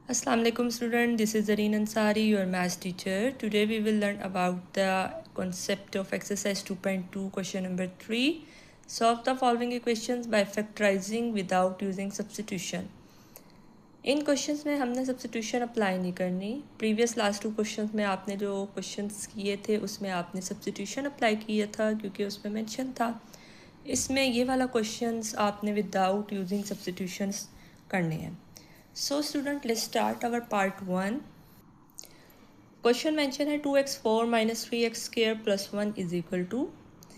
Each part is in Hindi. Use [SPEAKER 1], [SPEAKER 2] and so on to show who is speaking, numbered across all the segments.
[SPEAKER 1] Assalamu alaikum student, this is Zareen Ansari, your math teacher. Today we will learn about the concept of exercise 2.2 question number 3. Solve the following equations by factorizing without using substitution. In questions में हमने सब्स्टिट्यूशन अप्लाई नहीं करनी। प्रीवियस लास्ट टू क्वेश्चंस में आपने जो क्वेश्चंस किए थे उसमें आपने सब्स्टिट्यूशन अप्लाई किया था क्योंकि उसमें मेंशन था। इसमें ये वाला क्वेश्चंस आपने विदाउट यूजिंग सब्स्टिट्यूशंस करने हैं। So student, let's start our part 1। Question mention है 2x4 minus 3x square plus 1 is equal to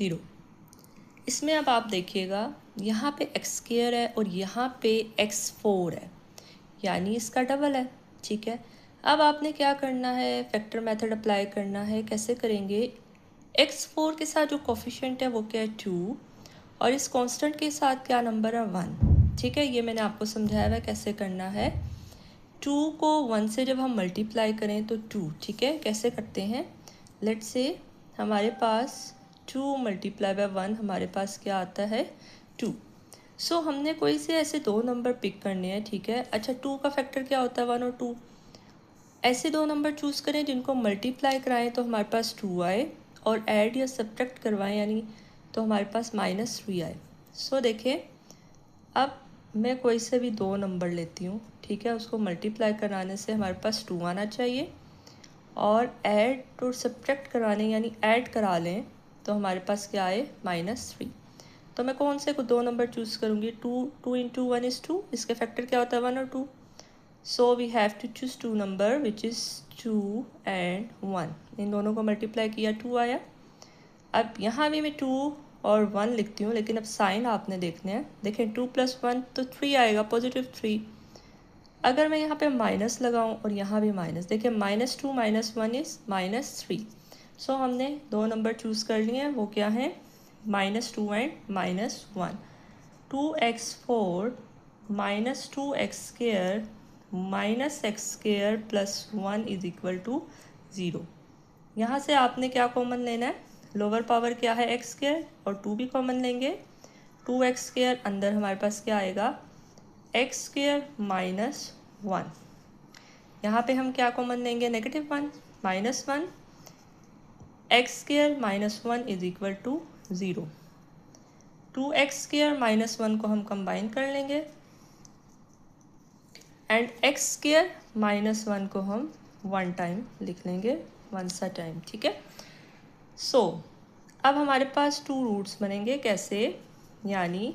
[SPEAKER 1] 0। इसमें अब आप देखिएगा, यहाँ पे x स्क्वायर है और यहाँ पे x4 है, यानी इसका डबल है। ठीक है, अब आपने क्या करना है, फैक्टर मेथड अप्लाई करना है। कैसे करेंगे, x4 के साथ जो कोफिशिएंट है वो क्या है 2, और इस कांस्टेंट के साथ क्या नंबर है 1। ठीक है, ये मैंने आपको समझाया हुआ कैसे करना है। 2 को 1 से जब हम मल्टीप्लाई करें तो 2। ठीक है, कैसे करते हैं, लेट्स से हमारे पास 2 मल्टीप्लाई बाय 1 हमारे पास क्या आता है 2। सो हमने कोई से ऐसे दो नंबर पिक करने हैं। ठीक है, अच्छा 2 का फैक्टर क्या होता है 1 और 2। ऐसे दो नंबर चूज़ करें जिनको मल्टीप्लाई कराएं तो हमारे पास 2 आए, और ऐड या सब्ट्रैक्ट करवाएं यानी तो हमारे पास -3 आए। सो देखें, अब मैं कोई से भी दो नंबर लेती हूँ। ठीक है, उसको मल्टीप्लाई कराने से हमारे पास 2 आना चाहिए, और ऐड और सब्ट्रैक्ट कराने यानी ऐड करा लें तो हमारे पास क्या आए -3। तो मैं कौन से को दो नंबर चूज़ करूँगी, 2 इंटू 1 इज़ 2। इसके फैक्टर क्या होता है 1 और 2। So we have to choose 2 number which is 2 and 1। इन दोनों को मल्टीप्लाई किया 2 आया। अब यहाँ भी मैं 2 और 1 लिखती हूँ, लेकिन अब साइन आपने देखने हैं। देखें 2 + 1 तो 3 आएगा, +3। अगर मैं यहाँ पे माइनस लगाऊँ और यहाँ भी माइनस, देखिए -2 - 1 इज़ -3। सो हमने दो नंबर चूज़ कर लिए हैं, वो क्या है -2 and -1। 2x4 - 2x square -x square plus 1 is equal to 0। यहाँ से आपने क्या कॉमन लेना है, लोअर पावर क्या है x स्क्वायर, और 2 भी कॉमन लेंगे। 2x स्क्वायर अंदर हमारे पास क्या आएगा x स्क्वायर -1। यहाँ पे हम क्या कॉमन लेंगे, -1 -1 x square -1 is equal to 0। 2x square -1 को हम कंबाइन कर लेंगे, एंड x स्क्वायर -1 को हम 1 टाइम लिख लेंगे, 1 सा टाइम। ठीक है, सो अब हमारे पास 2 रूट्स बनेंगे। कैसे, यानी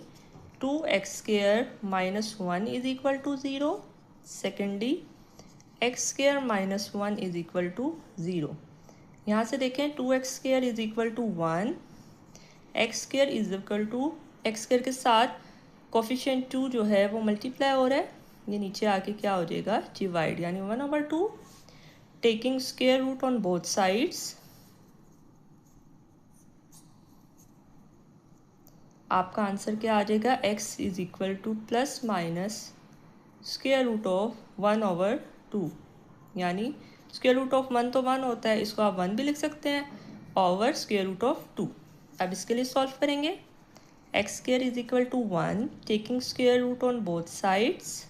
[SPEAKER 1] 2x square -1 is equal to 0। Secondly x square -1 is equal to 0। यहाँ से देखें 2x square is equal to 1, x square is equal to x square के साथ कोफिशिएंट 2 जो है वो मल्टीप्लाई हो रहा है, ये नीचे आके क्या हो जाएगा डिवाइड, यानी 1/2। Taking square root on both sides, आपका आंसर क्या आ जाएगा, x is equal to plus minus square root of 1/2, यानी स्क्वायर रूट ऑफ 1 तो 1 होता है, इसको आप 1 भी लिख सकते हैं, ओवर स्क्वायर रूट ऑफ 2। अब इसके लिए सॉल्व करेंगे, x square is equal to 1, taking square root on both sides,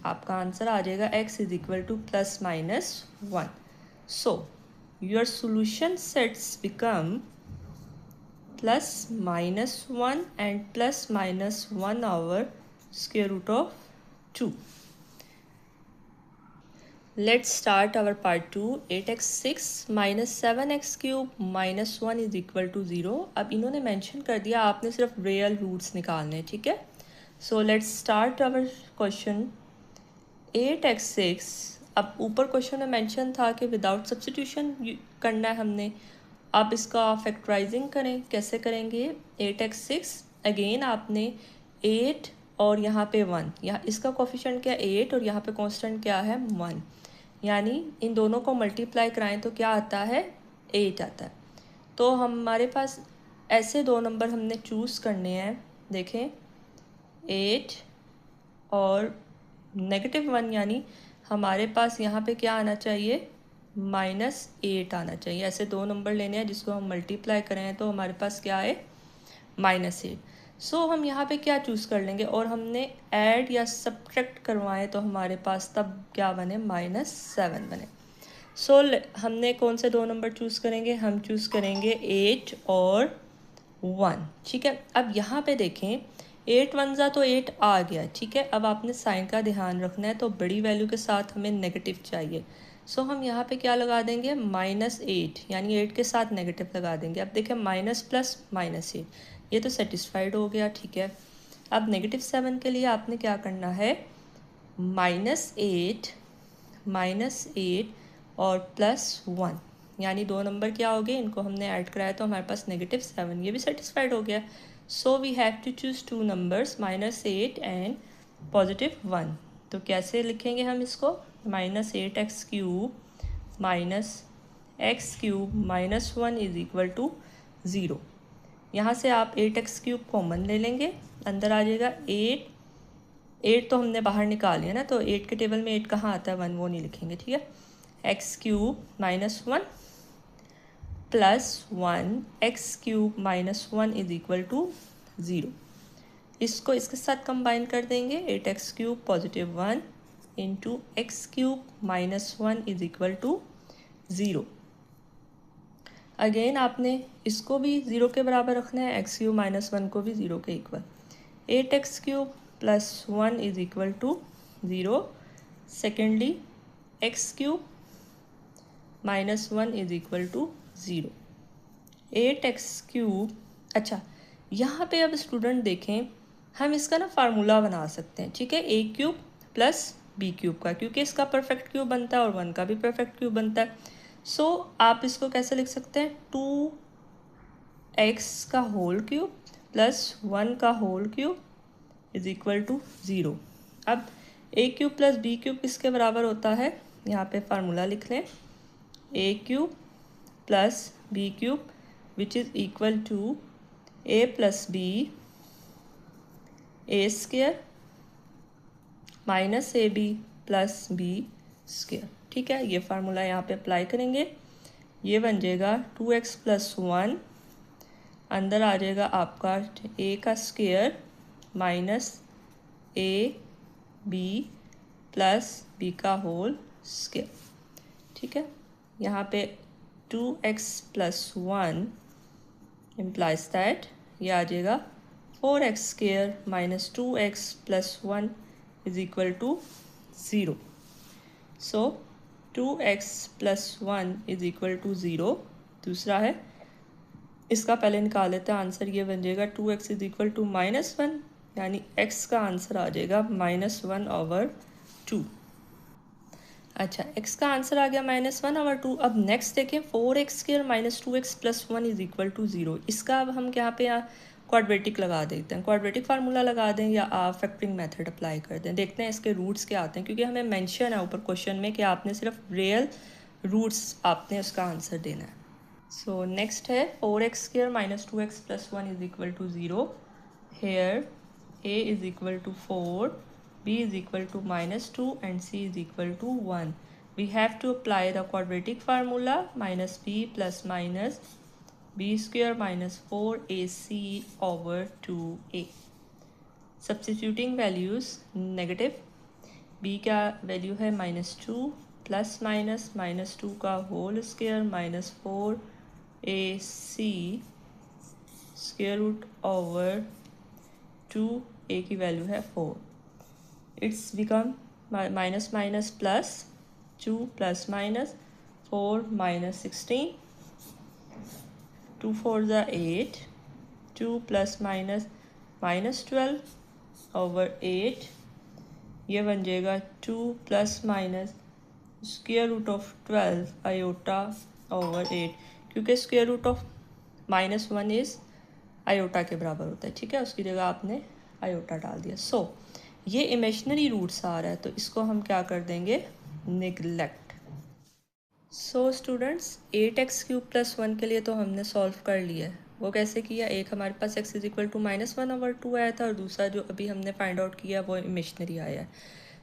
[SPEAKER 1] आपका आंसर आ जाएगा x is equal to plus minus 1। So your solution sets become +-1 and +-1 over square root of 2. Let's start our part 2. 8x6 - 7x cube -1 is equal to 0। अब इन्होंने मेंशन कर दिया, आपने सिर्फ रियल रूट्स निकालने हैं। ठीक है, so let's start our question. 8x6, अब ऊपर क्वेश्चन में मेंशन था कि विदाउट सब्स्टिट्यूशन करना है हमने। आप इसका फैक्टराइजिंग करें, कैसे करेंगे, 8x6 अगेन आपने 8 और यहाँ पे 1, यहाँ इसका कोफिशिएंट क्या 8 और यहाँ पे कांस्टेंट क्या है 1, यानी इन दोनों को मल्टीप्लाई कराएं तो क्या आता है 8 आता है। तो हमारे पास ऐसे दो नंबर हमने चूज़ करने हैं। देखें 8 और -1, यानी हमारे पास यहाँ पे क्या आना चाहिए -8 आना चाहिए। ऐसे दो नंबर लेने हैं जिसको हम मल्टीप्लाई करें तो हमारे पास क्या आए -8। सो हम यहाँ पे क्या चूज़ कर लेंगे, और हमने ऐड या सब्ट्रैक्ट करवाएं तो हमारे पास तब क्या बने, -7 बने। सो हमने कौन से 2 नंबर चूज़ करेंगे, हम चूज़ करेंगे 8 और 1। ठीक है, अब यहाँ पे देखें 8 1 जा तो 8 आ गया। ठीक है, अब आपने साइन का ध्यान रखना है, तो बड़ी वैल्यू के साथ हमें नेगेटिव चाहिए। सो हम यहाँ पे क्या लगा देंगे, -8, यानी 8 के साथ नेगेटिव लगा देंगे। अब देखें माइनस प्लस -8, ये तो सेटिस्फाइड हो गया। ठीक है, अब -7 के लिए आपने क्या करना है, -8 और +1, यानी 2 नंबर क्या हो गए, इनको हमने ऐड कराया तो हमारे पास -7, ये भी सेटिस्फाइड हो गया। So we have to choose 2 numbers, -8 and +1। तो कैसे लिखेंगे हम इसको, -8x³ -x³ -1 = 0। यहाँ से आप 8x³ कॉमन ले लेंगे, अंदर आ जाएगा 8 तो हमने बाहर निकाल लिया ना, तो 8 के टेबल में 8 कहाँ आता है, 1, वो नहीं लिखेंगे। ठीक है, x³ -1 +1 x³ -1 = 0। इसको इसके साथ कंबाइन कर देंगे, 8x³ +1 × x³ -1 = 0। अगेन आपने इसको भी 0 के बराबर रखना है, x³ -1 को भी 0 के equal. 8x³ +1 = 0। Secondly x³ -1 = 0। 8x³, अच्छा यहाँ पे अब स्टूडेंट देखें, हम इसका ना फार्मूला बना सकते हैं। ठीक है, a³ + b³ का, क्योंकि इसका परफेक्ट क्यूब बनता है और 1 का भी परफेक्ट क्यूब बनता है। सो आप इसको कैसे लिख सकते हैं, 2x का होल क्यूब +1 का होल क्यूब = 0। अब a³ + b³ किसके बराबर होता है, यहाँ पे फार्मूला लिख लें, a³ + b³ which is equal to a + b a² -ab + b²। ठीक है, ये फार्मूला यहाँ पे अप्लाई करेंगे, ये बन जाएगा 2x + 1, अंदर आ जाएगा आपका a² -ab + b²। ठीक है, यहाँ पे 2x + 1 implies that ये आ जाएगा 4x² -2x + 1 = 0। सो 2x + 1 = 0। दूसरा है, इसका पहले निकाल लेते हैं आंसर, ये बन जाएगा 2x = -1, यानी x का आंसर आ जाएगा -1/2। अच्छा, x का आंसर आ गया -1/2। अब नेक्स्ट देखें, 4x² -2x + 1 = 0। इसका अब हम यहाँ पे क्वाड्रेटिक लगा देते हैं, क्वाड्रेटिक फार्मूला लगा दें या आप फैक्टरिंग मेथड अप्लाई कर दें। देखते हैं इसके रूट्स क्या आते हैं, क्योंकि हमें मेंशन है ऊपर क्वेश्चन में कि आपने सिर्फ रियल रूट्स आपने उसका आंसर देना है। सो नेक्स्ट है 4x² -2x + 1 = 0। Here a = 4, b = -2 and c = 1. We have to apply the quadratic formula, -b ± b² -4ac/2a. Substituting values negative, b का वैल्यू है -2 ± -2 का होल स्क्वायर -4ac√2, a की वैल्यू है 4। It's become minus minus plus 2 + -4 -16, 2 4 = 8, 2 ± -12/8, ये बन जाएगा 2 ± √12 i/8, क्योंकि √(-1) इज आयोटा के बराबर होता है। ठीक है, उसकी जगह आपने आयोटा डाल दिया। सो ये इमेजिनरी रूट्स आ रहा है, तो इसको हम क्या कर देंगे, निगलेक्ट। सो स्टूडेंट्स 8x³ + 1 के लिए तो हमने सॉल्व कर लिया है। वो कैसे किया, एक हमारे पास x = -1/2 आया था और दूसरा जो अभी हमने फाइंड आउट किया वो इमेजिनरी आया है।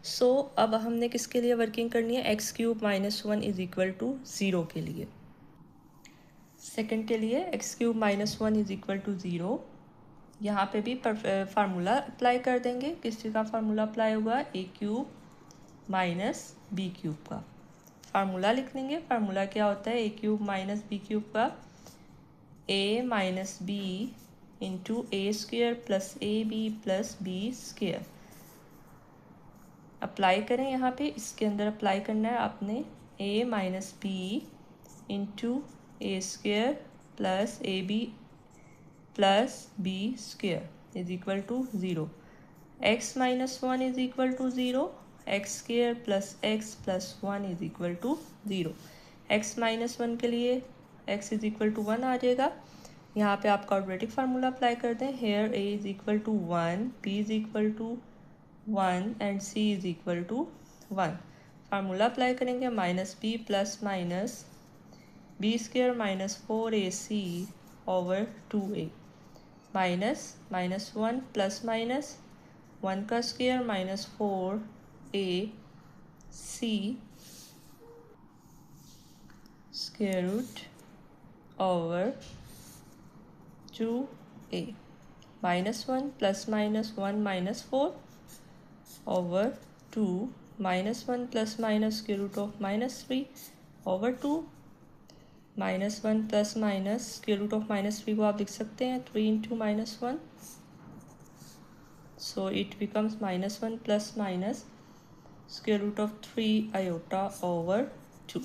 [SPEAKER 1] सो अब हमने किसके लिए वर्किंग करनी है, x³ -1 = 0 के लिए। सेकंड के लिए x³ -1 = 0, यहाँ पे भी फार्मूला अप्लाई कर देंगे। किस चीज़ का फार्मूला अप्लाई होगा? A cube minus b cube का फार्मूला लिख लेंगे। फार्मूला क्या होता है? A cube minus b cube का a minus b into a square plus a b plus b square. Apply करें यहाँ पे, इसके अंदर अप्लाई करना है आपने a minus b into a square plus a b plus b square is equal to zero. X minus one is equal to zero, x square plus one is equal to zero. X minus one के लिए x is equal to one आ जाएगा। यहाँ पे आप क्वाड्रेटिक फार्मूला अप्लाई कर दें। Here a is equal to one, b is equal to one and c is equal to one. Formula apply करेंगे minus b plus minus b square minus four a c over two a minus minus one plus minus one का square minus four a C square root over two a minus one plus minus one minus four over two minus one plus minus square root of minus three over two minus one plus minus square root of minus three को आप लिख सकते हैं three into minus one, so it becomes minus one plus minus square root of three iota over two.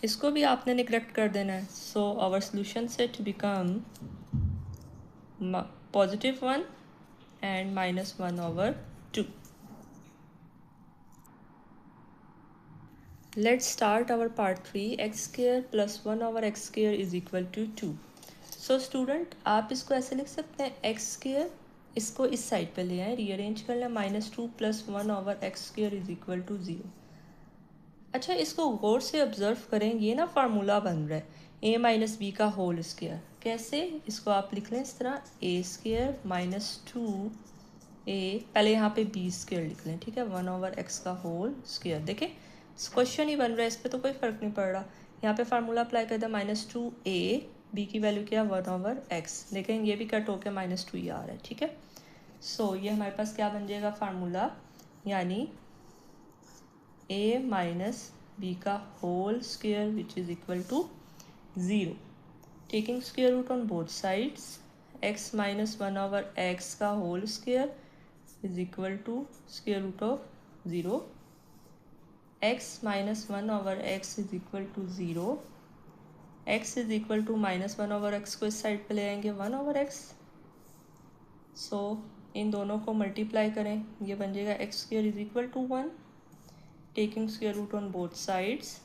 [SPEAKER 1] इसको भी आपने निगलेक्ट कर देना है। So our solution set become positive one and minus 1 over 2. Let's start our part 3. X square plus 1 over x square is equal to 2. So student, आप इसको ऐसे लिख सकते हैं x square, इसको इस साइड पे ले आए, रीअरेंज कर लें, minus two plus one over x square is equal to zero. अच्छा, इसको गौर से ऑब्जर्व करें, ये ना फार्मूला बन रहा है ए माइनस बी का होल स्क्वेयर। कैसे? इसको आप लिख लें इस तरह, ए स्क्वेयर माइनस टू ए, पहले यहाँ पे बी स्क्वेयर लिख लें, ठीक है, वन ओवर एक्स का होल स्क्वेयर। देखें क्वेश्चन ही बन रहा है, इस पर तो कोई फ़र्क नहीं पड़ रहा। यहाँ पे फार्मूला अप्लाई कर दिया माइनस टू ए, बी की वैल्यू क्या, वन ओवर एक्स। देखें ये भी कट होकर माइनस टू ही आ रहा है, ठीक है। सो ये हमारे पास क्या बन जाएगा फार्मूला, यानी ए माइनस बी का whole square which is equal to zero. Taking square root on both sides, x minus one over x का whole square is equal to square root of zero. X minus one over x is equal to zero. X is equal to minus one over x को इस साइड पे ले आएंगे वन ओवर एक्स। सो इन दोनों को मल्टीप्लाई करें, ये बन जाएगा x square is equal to one. Taking square root on both sides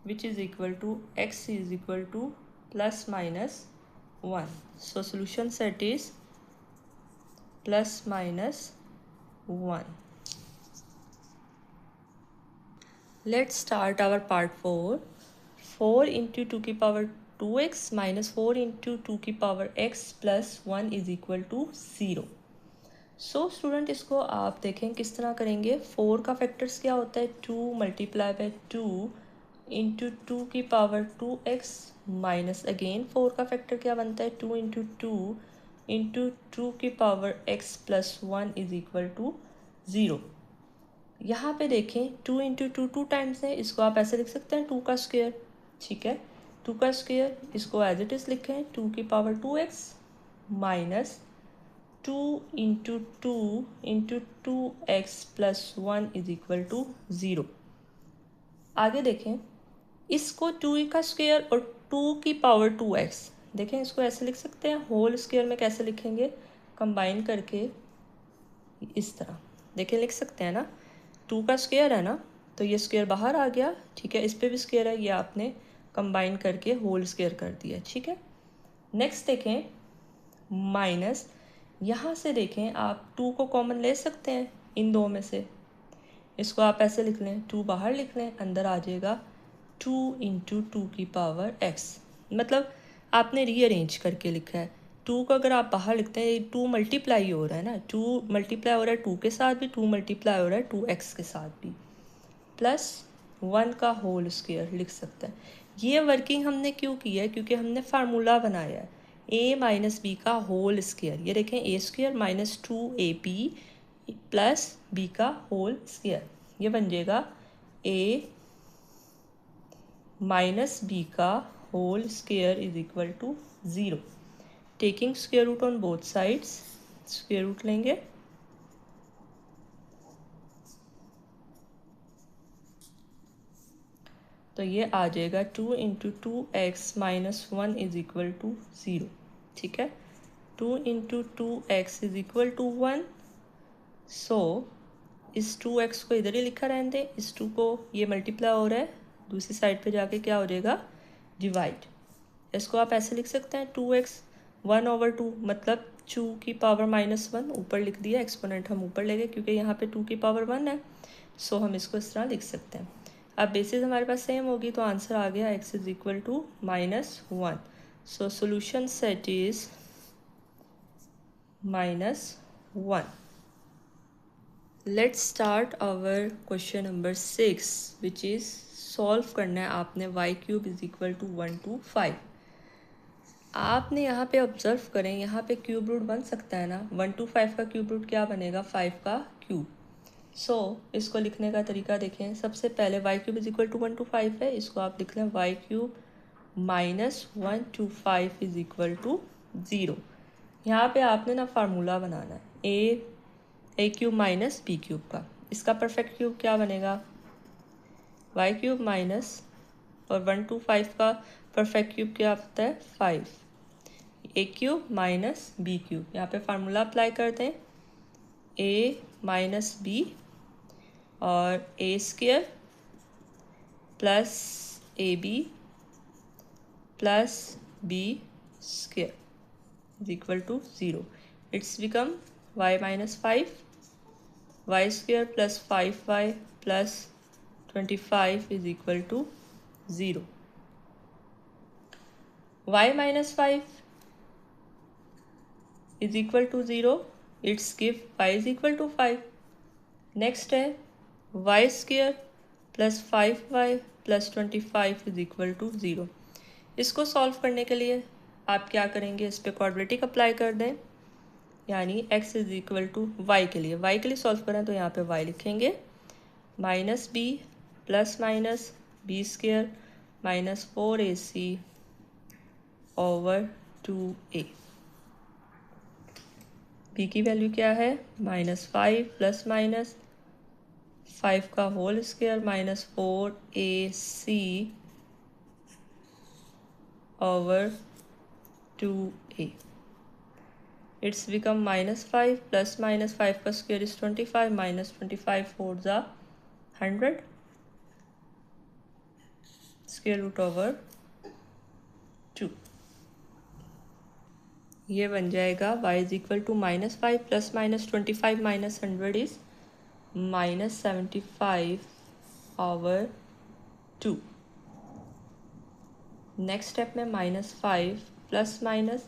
[SPEAKER 1] which is equal to x is equal to plus minus one. So solution set is plus minus one. Let's start our part 4. 4 into 2 की power 2x minus 4 into 2 की power x plus 1 is equal to 0. So student, इसको आप देखें किस तरह करेंगे। 4 का फैक्टर्स क्या होता है, 2 मल्टीप्लाई बाय 2 इंटू 2 की पावर 2x माइनस अगेन 4 का फैक्टर क्या बनता है, 2 इंटू 2 इंटू 2 की power x plus 1 is equal to 0। यहाँ पे देखें 2 इंटू टू टू टाइम्स है, इसको आप ऐसे लिख सकते हैं 2 का स्क्वायर, ठीक है। 2 का स्क्वायर, इसको एज इट इज़ लिखें 2 की power 2x minus 2 into two into 2x plus 1 is equal to 0। आगे देखें, इसको 2 का स्क्वायर और 2 की पावर 2x, देखें इसको ऐसे लिख सकते हैं। होल स्क्वायर में कैसे लिखेंगे, कंबाइन करके इस तरह, देखें लिख सकते हैं ना। 2 का स्क्वायर है ना, तो ये स्क्वायर बाहर आ गया, ठीक है, इस पे भी स्क्वायर है, ये आपने कंबाइन करके होल स्क्वायर कर दिया, ठीक है। नेक्स्ट देखें माइनस, यहाँ से देखें आप 2 को कॉमन ले सकते हैं इन दो में से, इसको आप ऐसे लिख लें, 2 बाहर लिख लें, अंदर आ जाएगा 2 इंटू टू की पावर x। मतलब आपने रीअरेंज करके लिखा है। 2 को अगर आप बाहर लिखते हैं, 2 मल्टीप्लाई हो रहा है ना, 2 मल्टीप्लाई हो रहा है 2 के साथ भी, 2 मल्टीप्लाई हो रहा है 2x के साथ भी, प्लस 1 का होल स्क्वायर लिख सकते हैं। ये वर्किंग हमने क्यों की है, क्योंकि हमने फार्मूला बनाया है। ए माइनस बी का होल स्क्वायर, ये देखें a square minus 2ab plus b का होल स्क्वायर, ये बन जाएगा ए माइनस बी का whole square is equal to 0। Taking square root on both sides, square root लेंगे तो ये आ जाएगा 2 into 2x minus 1 is equal to 0। ठीक है, 2 into 2x is equal to 1। So इस 2x को इधर ही लिखा रहने दें, इस 2 को ये मल्टीप्लाई हो रहा है, दूसरी साइड पे जाके क्या हो जाएगा, डिवाइड। इसको आप ऐसे लिख सकते हैं 2x 1/2, मतलब 2 की पावर माइनस 1 ऊपर लिख दिया, एक्सपोनेंट हम ऊपर ले गए क्योंकि यहाँ पे 2 की पावर 1 है, सो हम इसको इस तरह लिख सकते हैं। अब बेसिस हमारे पास सेम होगी तो आंसर आ गया x is equal to -1। So solution set is -1। Let's start our question number 6 which is solve करना है आपने y³ is equal to 1 to 5। आपने यहाँ पे ऑब्जर्व करें, यहाँ पे क्यूब रूट बन सकता है ना, 1 to 5 का क्यूब रूट क्या बनेगा, 5 का क्यूब। सो इसको लिखने का तरीका देखें, सबसे पहले y³ is equal to 1 to 5 है, इसको आप लिख लें y³ minus 1 to 5 is equal to 0। यहाँ पे आपने ना फार्मूला बनाना है a³ माइनस b³ का, इसका परफेक्ट क्यूब क्या बनेगा, y³ माइनस और 1 to 5 का परफेक्ट क्यूब क्या होता है 5, a³ माइनस b³। यहाँ पे फार्मूला अप्लाई कर दें, a माइनस बी और a square plus a b plus b square is equal to 0। It's become y minus 5, y square plus 5y plus 25 is equal to 0। y minus 5 is equal to 0, it's give y is equal to 5। Next है y square plus 5y plus 25 is equal to 0। इसको सॉल्व करने के लिए आप क्या करेंगे, इस पर क्वाड्रेटिक अप्लाई कर दें, यानी x is equal to y के लिए सॉल्व करें तो यहाँ पे y लिखेंगे minus b plus minus b square minus 4ac over 2a। b की वैल्यू क्या है, -5 प्लस माइनस 5 का whole square minus 4ac over 2a। It's become -5 plus minus 5 का स्क्वायर इज 25 माइनस 25 4 ज़ा 100 स्क्वायर रूट ओवर 2। ये बन जाएगा y is equal to -5 plus minus 25 minus 100 is -75 over 2। Next step में -5 प्लस माइनस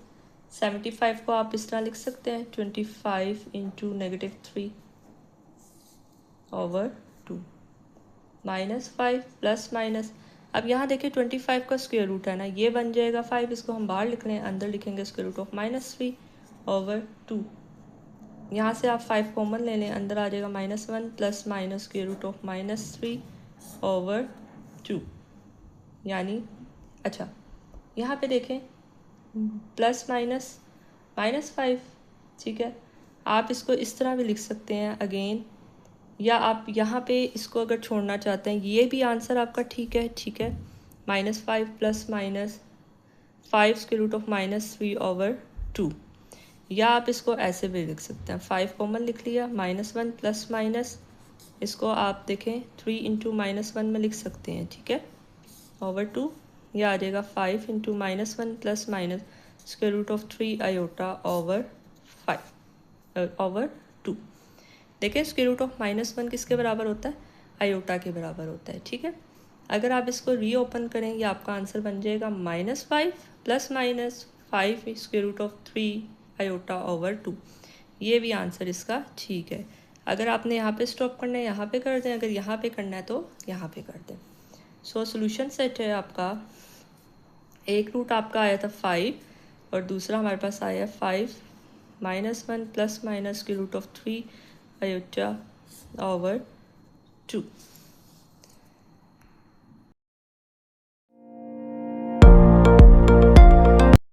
[SPEAKER 1] 75 को आप इस तरह लिख सकते हैं 25 इंटू -3 ओवर 2 -5 प्लस माइनस, अब यहाँ देखिए 25 का स्क्वायर रूट है ना, ये बन जाएगा 5, इसको हम बाहर लिख लें, अंदर लिखेंगे स्क्वायर रूट ऑफ -3 ओवर 2। यहाँ से आप 5 कॉमन ले लें, अंदर आ जाएगा -1 plus minus square root of -3 over 2, यानी अच्छा यहाँ पे देखें प्लस माइनस -5। ठीक है, आप इसको इस तरह भी लिख सकते हैं अगेन, या आप यहाँ पे इसको अगर छोड़ना चाहते हैं, ये भी आंसर आपका ठीक है। -5 plus minus 5 square root of -3 over 2, या आप इसको ऐसे भी लिख सकते हैं, 5 कॉमन लिख लिया, -1 प्लस माइनस, इसको आप देखें 3 इंटू -1 में लिख सकते हैं, ठीक है, ओवर 2। यह आ जाएगा 5 into -1 plus minus square root of 3 iota over 5 over 2। देखिए स्क्वायर रूट ऑफ -1 किसके बराबर होता है, आयोटा के बराबर होता है। ठीक है, अगर आप इसको रीओपन करेंगे आपका आंसर बन जाएगा -5 plus minus 5 square root of 3 iota over 2। ये भी आंसर इसका ठीक है। अगर आपने यहाँ पे स्टॉप करना है यहाँ पे कर दें, अगर यहाँ पे करना है तो यहाँ पे कर दें। सो सोल्यूशन सेट है आपका, एक रूट आपका आया था 5 और दूसरा हमारे पास आया 5 -1 +- √3 आयोटा/2।